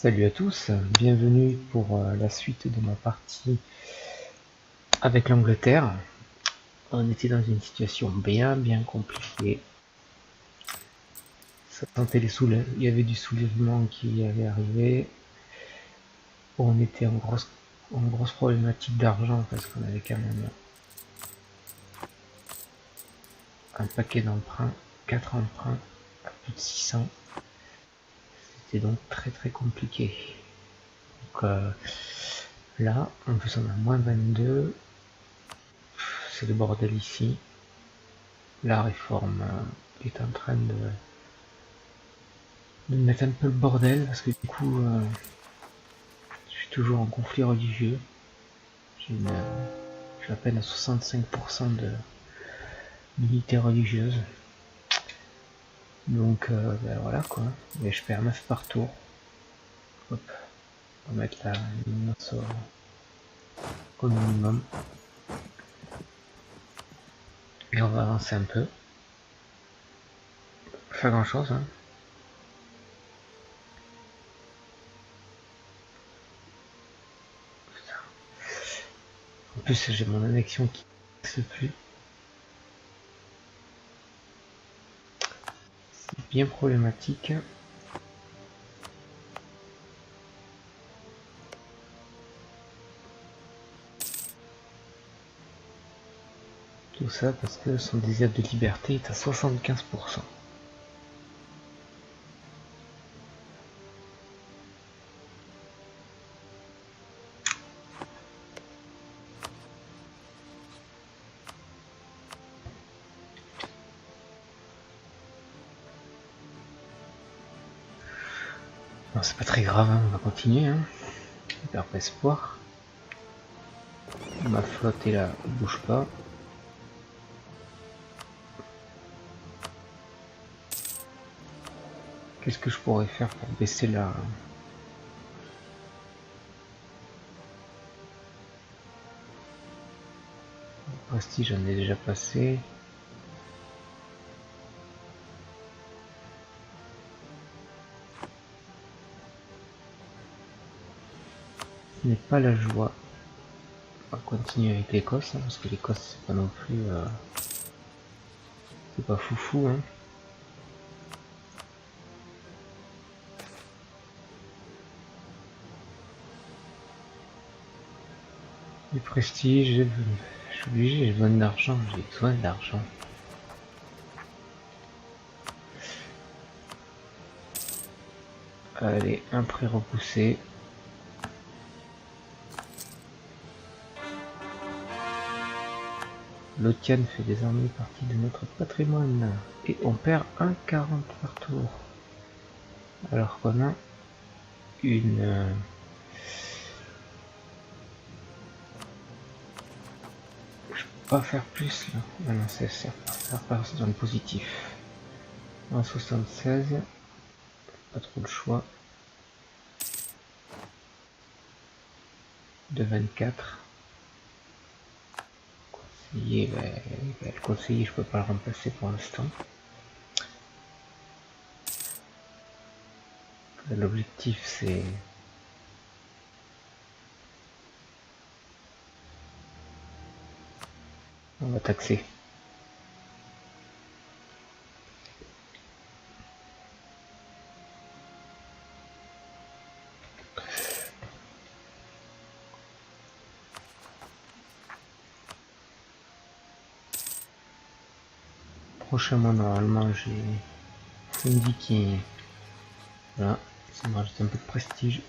Salut à tous, bienvenue pour la suite de ma partie avec l'Angleterre. On était dans une situation bien compliquée. Ça sentait il y avait du soulèvement qui avait arrivé. On était en grosse problématique d'argent parce qu'on avait quand même un paquet d'emprunts, 4 emprunts à plus de 600. C'était donc très compliqué. Donc là, en plus on a moins 22. C'est le bordel ici. La réforme est en train de mettre un peu le bordel parce que du coup je suis toujours en conflit religieux. Je suis à peine à 65% d'unité religieuse. Donc ben voilà quoi. Mais je perds 9 par tour. Hop. On va mettre la luminos au minimum. Et on va avancer un peu. Pas faire grand chose hein. En plus j'ai mon annexion qui ne se plus. C'est bien problématique. Tout ça parce que son désir de liberté est à 75%. Non, c'est pas très grave, hein, on va continuer. Hein. On perd pas espoir. Ma flotte est là, bouge pas. Qu'est-ce que je pourrais faire pour baisser la... Le prestige, j'en ai déjà passé. Ce n'est pas la joie. On va continuer avec l'Écosse, hein, parce que l'Écosse c'est pas non plus... c'est pas foufou, hein. Du prestige, je suis obligé, j'ai besoin d'argent, j'ai besoin d'argent. Allez, un prêt repoussé. L'Otian fait désormais partie de notre patrimoine. Et on perd 1,40 par tour. Alors qu'on a une... pas faire plus là. Ah non, c'est ça. Faire dans le positif. En 76, pas trop le choix. De 24. Conseiller, le conseiller, je peux pas le remplacer pour l'instant. L'objectif c'est on va taxer. Prochainement normalement j'ai Fundy qui voilà, ça me rajoute un peu de prestige.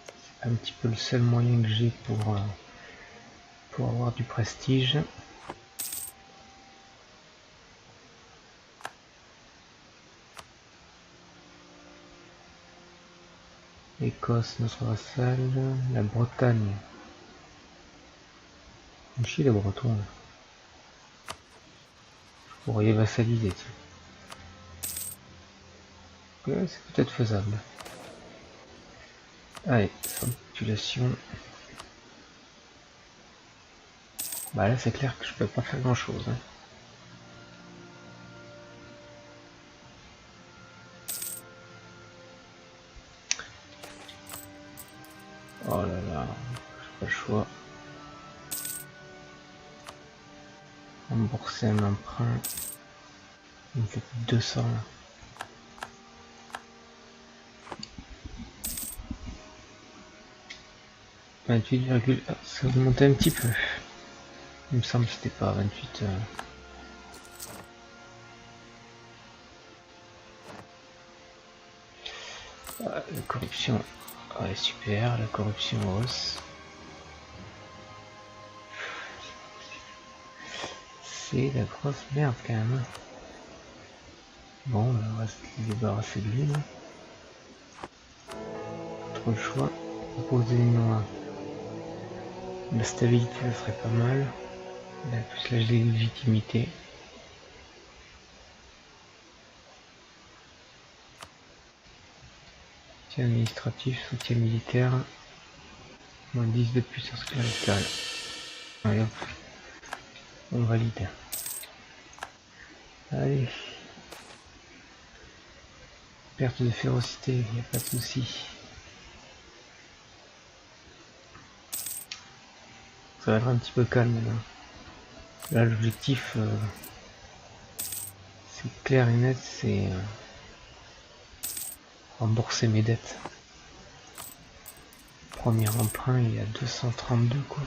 C'est un petit peu le seul moyen que j'ai pour avoir du prestige. Écosse, notre vassal, la Bretagne. Chier les Bretons. Je pourrais vassaliser. Ouais, c'est peut-être faisable. Allez, sans population. Bah là c'est clair que je peux pas faire grand chose. Hein. Oh là là, j'ai pas le choix. Rembourser un emprunt. Il me fait 200 là. 28, ça va monter un petit peu. Il me semble que c'était pas 28. La corruption. Ouais, super, la corruption hausse. C'est la grosse merde quand même. Bon, on va se débarrasser de lui. Trop le choix. Proposer-moi la stabilité, ça serait pas mal. Là, plus la légitimité. Soutien administratif, soutien militaire. Moins 10 de puissance cléricale. Allez hop. On valide. Allez. Perte de férocité, il n'y a pas de souci. Ça va être un petit peu calme là. Là l'objectif c'est clair et net, c'est rembourser mes dettes. Premier emprunt il y a 232 quoi.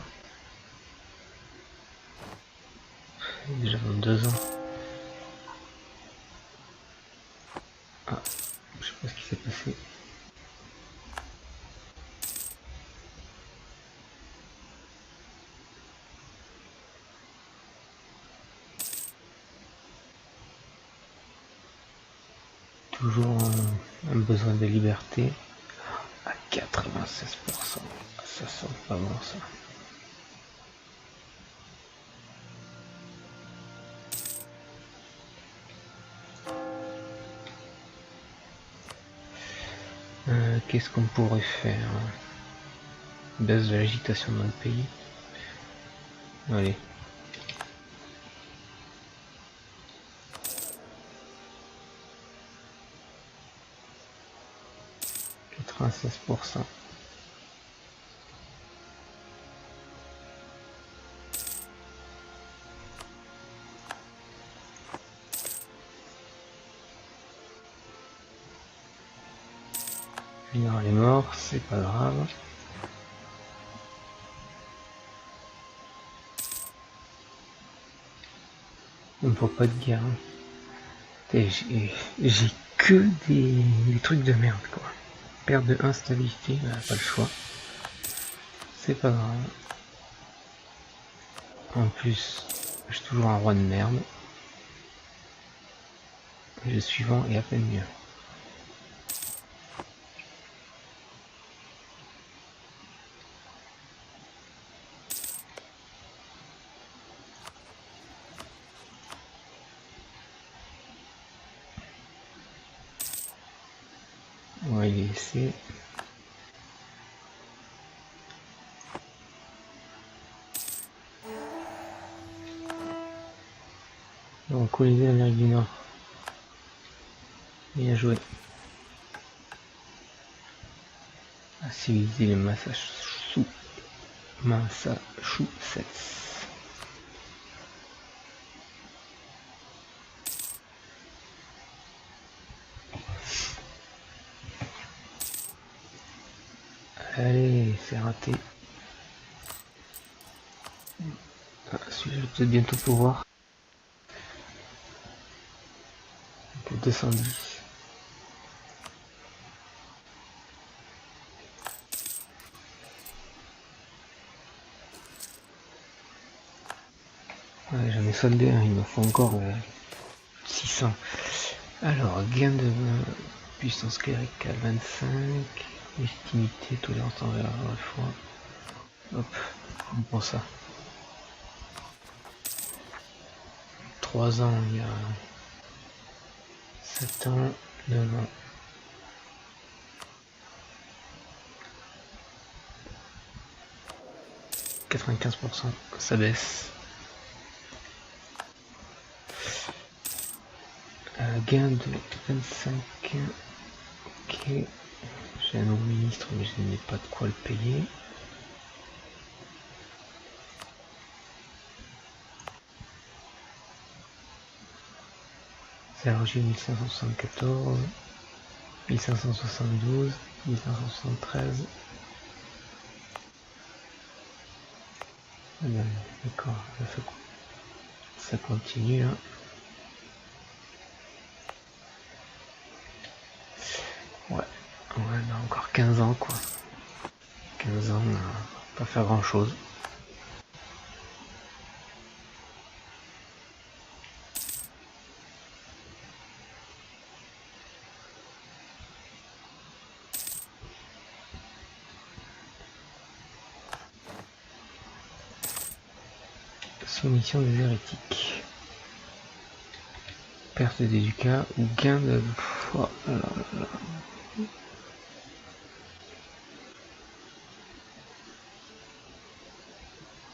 Déjà dans 2 ans. Ah, je sais pas ce qui s'est passé. Toujours un besoin de liberté à 96%. Ça sent pas bon ça. Qu'est-ce qu'on pourrait faire? Baisse de l'agitation dans le pays. Allez. « 96%. Le général est mort, c'est pas grave. On ne voit pas de guerre. J'ai que des trucs de merde quoi. Perte de instabilité, bah, pas le choix. C'est pas grave. En plus, j'ai toujours un roi de merde. Et le suivant est à peine mieux. On va les laisser. Donc, colonisé l'Amérique du Nord. Bien joué. À civiliser le Massachusetts. Allez, c'est raté. Ah, celui-là, je vais peut-être bientôt pouvoir. Pour 210. Ouais, j'en ai soldé un, il me faut encore 600. Alors, gain de puissance cléricale 25, légitimité, tolérance envers la foi. Hop, on prend ça. 3 ans, il y a 7 ans, 9 ans. « 95%, ça baisse. Gain de 25. Ok. J'ai un nouveau ministre, mais je n'ai pas de quoi le payer. Sergi 1574, 1572, 1573. D'accord, ça continue là. Ouais, on a encore 15 ans quoi. 15 ans, on va pas faire grand chose. Soumission des hérétiques. Perte des ducats ou gain de... Oh là là là.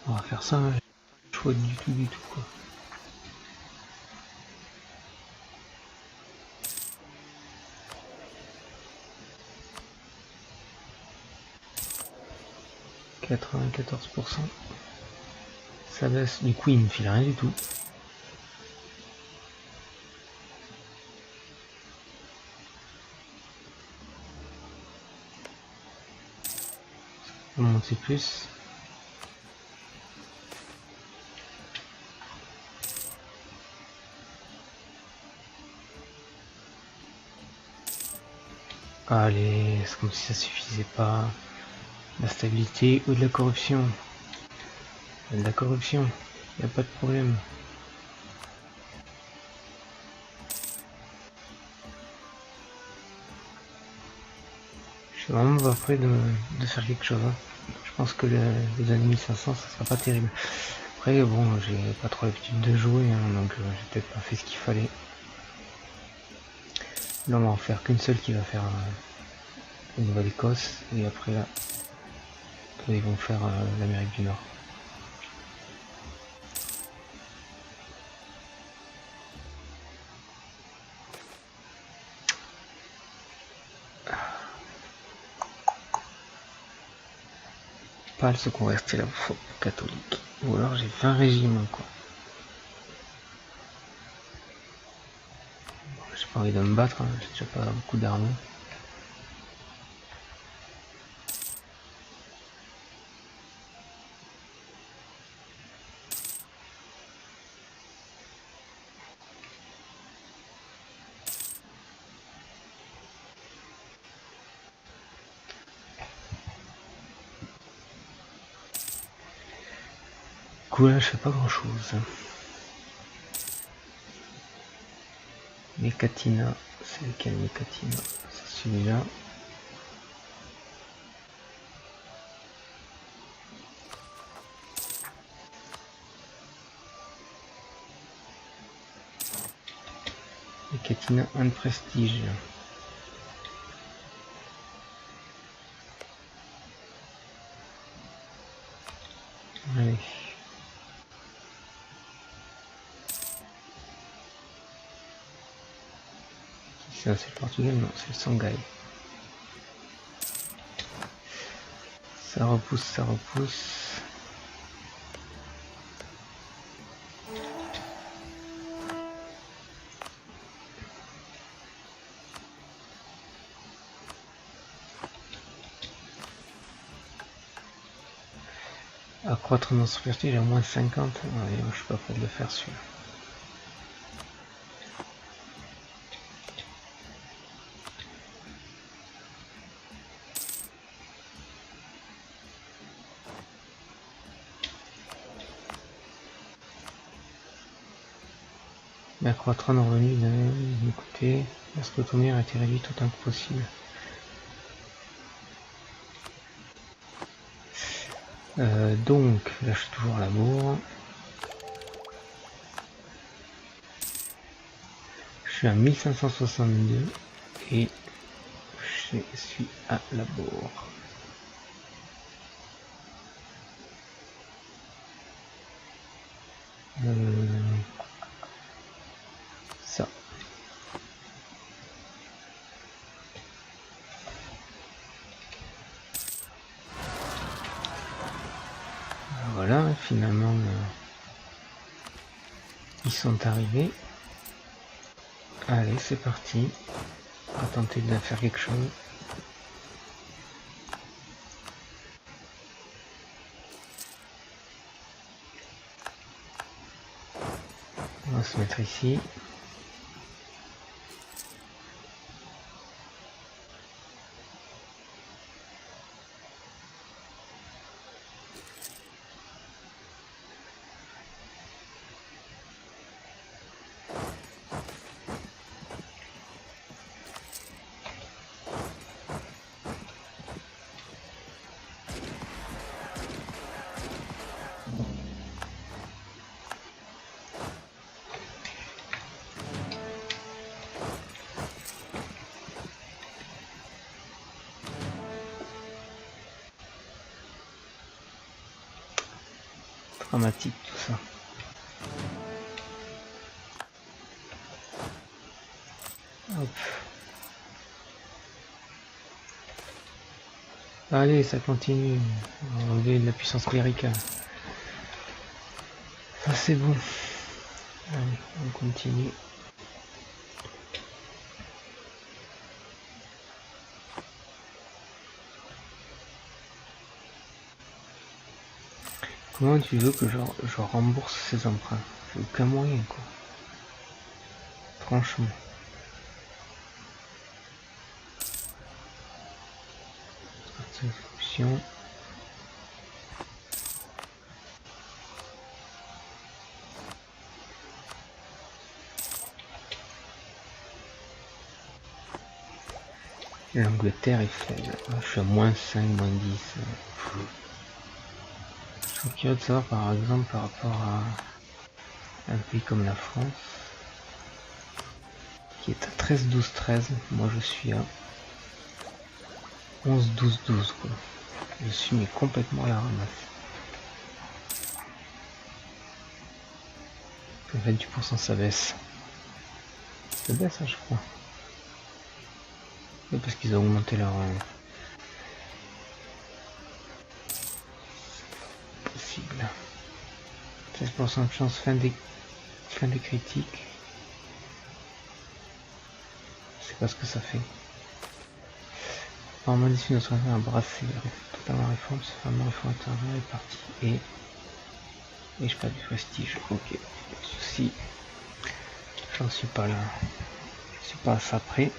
On va faire ça, hein. Choix du tout quoi. « 94%. Ça baisse, du coup il ne file rien du tout. On va monter plus. Allez, c'est comme si ça suffisait pas. La stabilité ou de la corruption. De la corruption, y a pas de problème. Je suis vraiment pas prêt de faire quelque chose. Hein. Je pense que les années 1500 ça sera pas terrible. Après bon, j'ai pas trop l'habitude de jouer, hein, donc j'ai peut-être pas fait ce qu'il fallait. Là on va en faire qu'une seule qui va faire la Nouvelle-Écosse, et après là ils vont faire l'Amérique du Nord. Pas se convertir là catholique. Ou alors j'ai 20 régimes quoi. J'ai pas envie de me battre, hein, j'ai déjà pas beaucoup d'armes. Du coup là je fais pas grand chose. Mécatina, c'est lequel Mécatina? C'est celui-là. Mécatina, un prestige. Allez. Ça c'est le Portugal, non, c'est le Shanghai. Ça repousse, ça repousse. Accroître notre prestige à moins 50. Ouais, je suis pas prêt de le faire celui-là. Mais accroître nos revenus d'un côté, lorsque l'autonomie a été réduite autant que possible. Donc, là je suis toujours à la bourre. Je suis à 1562 et je suis à la bourre. Ça. voilà, finalement, ils sont arrivés. Allez, c'est parti. On va tenter de faire quelque chose. On va se mettre ici. Dramatique tout ça. Hop. Allez, ça continue. On va enlever de la puissance cléricale. Ça c'est bon. Allez, on continue. Comment tu veux que je rembourse ces emprunts? J'ai aucun moyen quoi. Franchement. Option. L'Angleterre est faible. Je suis à moins 5, moins 10. Je suis curieux de savoir par exemple par rapport à un pays comme la France qui est à 13, 12, 13. Moi je suis à 11, 12, 12 quoi. Je suis mais complètement à la ramasse. 28% ça baisse. Ça baisse hein, je crois. Oui, parce qu'ils ont augmenté leur... possible. 16% de chance fin des critiques. Je sais pas ce que ça fait. On modifie notre affaire à brasser. Totalement réforme, c'est vraiment réformateur est parti. Et je perds du prestige. Ok, pas de soucis. J'en suis pas là. Je suis pas à ça près.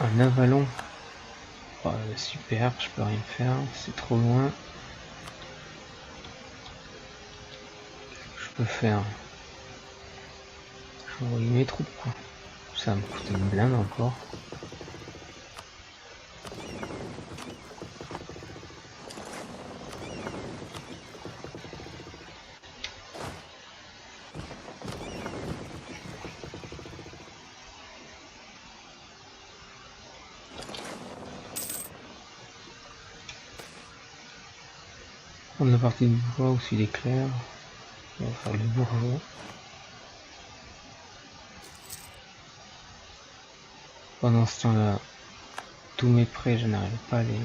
Un avalon. Oh, super, je peux rien faire, c'est trop loin. Je peux faire. Je vais envoyer mes troupes quoi. Ça va me coûter une blinde encore. Prendre la partie du bourgeois ou s'il est clair. On va faire le bourgeois. Pendant ce temps-là, tous mes prêts, je n'arrive pas à les...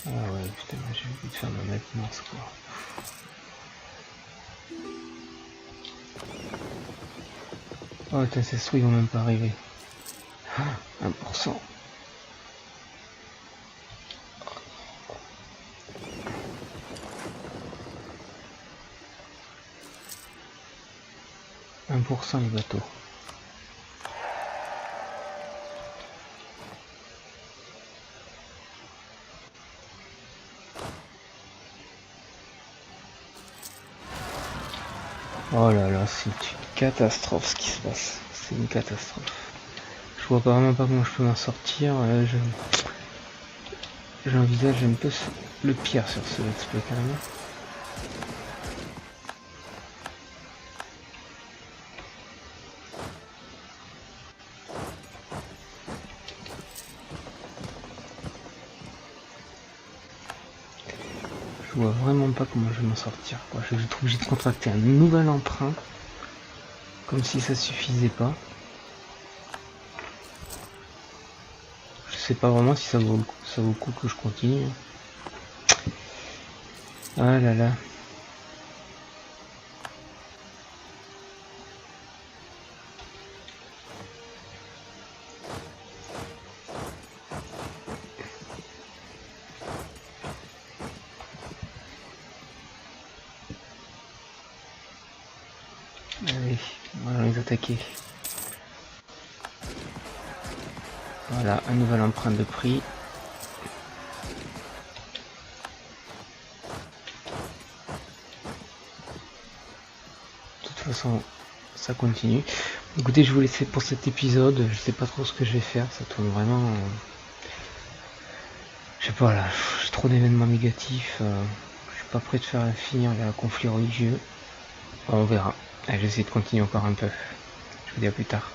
Ah ouais, putain, j'ai envie de faire ma maintenance quoi. Oh putain, ces sous ils vont même pas arriver. 1%. Les bateaux. Oh là là, c'est une catastrophe ce qui se passe. C'est une catastrophe. Je vois vraiment pas comment je peux m'en sortir. J'envisage un peu le pire sur ce let's play quand même. Je vois vraiment pas comment je vais m'en sortir, quoi. Je vais être obligé de contracter un nouvel emprunt. Comme si ça suffisait pas. Je sais pas vraiment si ça vaut le coup que je continue. Ah là là. Allez, on va les attaquer. Voilà, un nouvel emprunt de prix. De toute façon, ça continue. Écoutez, je vous laisse pour cet épisode. Je sais pas trop ce que je vais faire. Ça tourne vraiment. Je sais pas là. J'ai trop d'événements négatifs. Je suis pas prêt de finir le conflit religieux. On verra. Allez, j'essaie de continuer encore un peu. Je vous dis à plus tard.